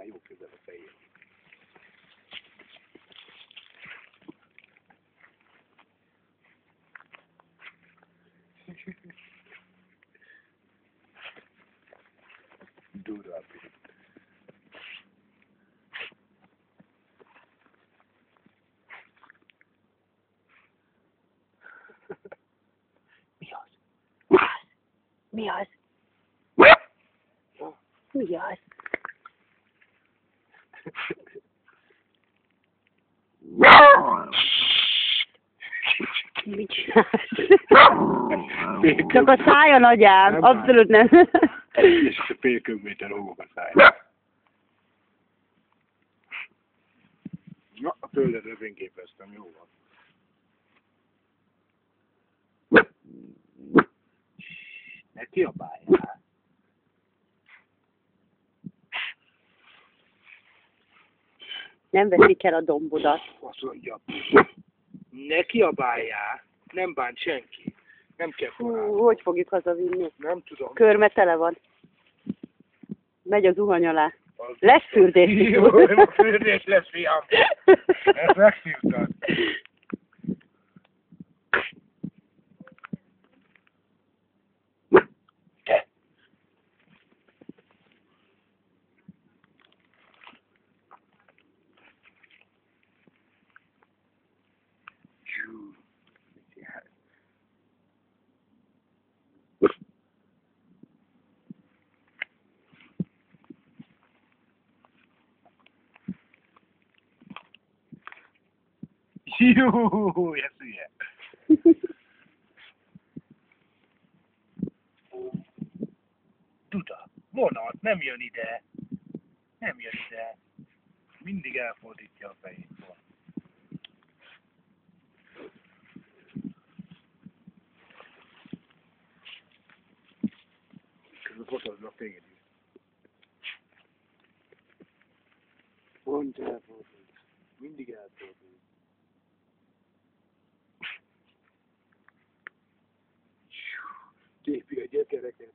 jó közel a fején. Durva. Mi az? Mi az? Mi az? Mit csinálsz? Csak a szája nagyám, Nem abszolút nem. És a fél köbméter hógok a száját. Na, a földedre fényképeztem, jó van. Ne kiabáljál. Nem veszik el a dombodat. Azt mondja. Ne kiabáljál. Nem bánt senki. Nem kell forrálni. Hogy fogjuk hazavinni? Nem tudom. Körme tele van. Megy a zuhany alá. Lesz fürdés. Jó, fürdés lesz, fiam. Ezt megszívtad. Jó, ez hülye. Duda, vonat, nem jön ide. Nem jön ide. Mindig elfordítja a fejét. Közben fotóznak téged is. Pont elfordult. Mindig elfordult. Tépi a gyökereket.